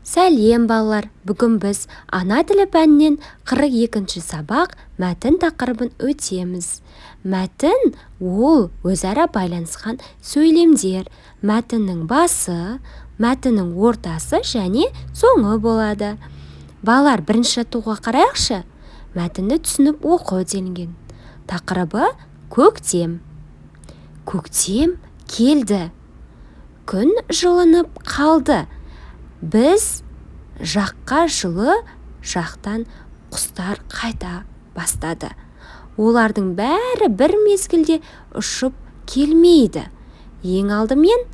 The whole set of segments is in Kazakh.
Сәлем балалар, бүгін біз ана тілі пәнінен 42-ші сабақ мәтін тақырыбын өтеміз. Мәтін ол өзара байланысқан сөйлемдер, мәтіннің басы, мәтіннің ортасы және соңы болады. Балалар, бірінші жаттығуға қарайықшы. Мәтінді түсініп оқы делінген. Тақырыбы көктем. Көктем келді. Күн жылынып қалды. Біз жаққа жылы жақтан құстар қайта бастады. Олардың бәрі бір мезгілде ұшып келмейді. Ең алдымен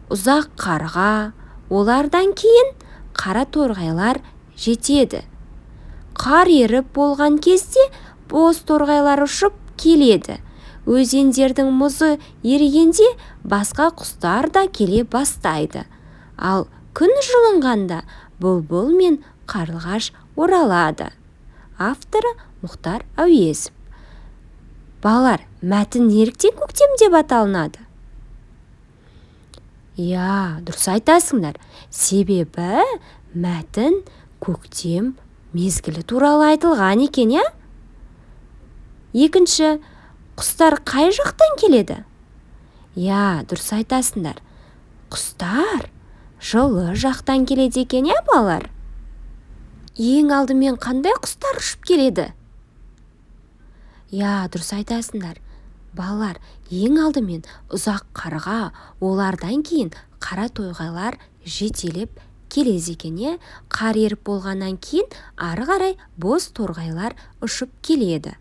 ұзақ қарға, олардан кейін қара торғайлар жетеді. Қар еріп болған кезде боз торғайлар ұшып келеді. Өзендердің мұзы ерігенде басқа құстар да келе бастайды. Ал күн жылынғанда бұлбұл мен қарлығаш оралады. Авторы Мұхтар Әуезов. Балалар, мәтін неліктен көктем деп аталынады? Дұрыс айтасыңдар. Себебі мәтін көктем мезгілі туралы айтылған екен, Екінші, құстар қай жақтан келеді? Дұрыс айтасыңдар. Құстар жылы жақтан келеді екен, балалар? Ең алдымен қандай құстар ұшып келеді? Дұрыс айтасыңдар. Балалар, ең алдымен ұзақ қарға, олардан кейін қара торғайлар жетелеп келеді екен, Қар еріп болғаннан кейін ары қарай боз торғайлар ұшып келеді.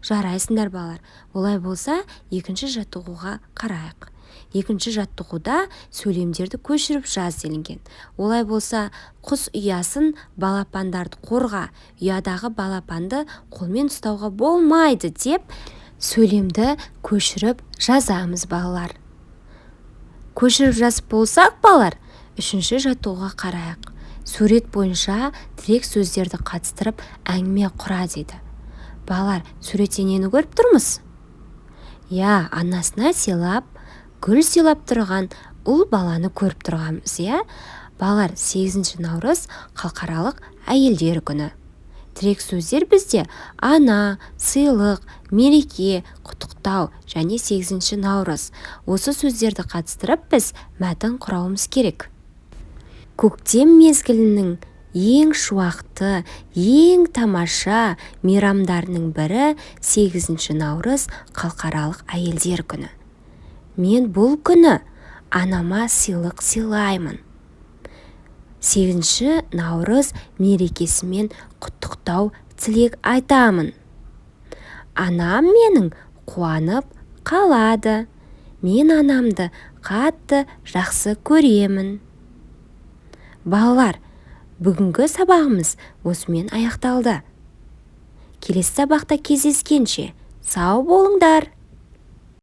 Жарайсыңдар, балалар. Олай болса, екінші жаттығуға қарайық. Екінші жаттығуда сөйлемдерді көшіріп жаз делінген. Олай болса, құс ұясын балапандарды қорға, ұядағы балапанды қолмен ұстауға болмайды деп сөйлемді көшіріп жазамыз, балалар. Көшіріп жазып болсақ, балалар, үшінші жаттығуға қарайық. Сурет бойынша тірек сөздерді қатыстырып әңгіме құра деді. Балалар, суретте нені көріп тұрмыз? Анасына сыйлап, гүл сыйлап тұрған ұл баланы көріп тұрғанбыз, Балалар, 8 наурыз халықаралық әйелдер күні. Тірек сөздер бізде ана, сыйлық, мереке, құттықтау және 8 наурыз. Осы сөздерді қатыстырып біз мәтін құрауымыз керек. Көктем мезгілінің ең шуақты, ең тамаша мейрамдарының бірі 8 наурыз халықаралық әйелдер күні. Мен бұл күні анама сыйлық сыйлаймын. 8 наурыз мерекесімен құттықтау тілек айтамын. Анам менің қуанып қалады. Мен анамды қатты жақсы көремін. Балалар, бүгінгі сабағымыз осымен аяқталды. Келесі сабақта кездескенше сау болыңдар.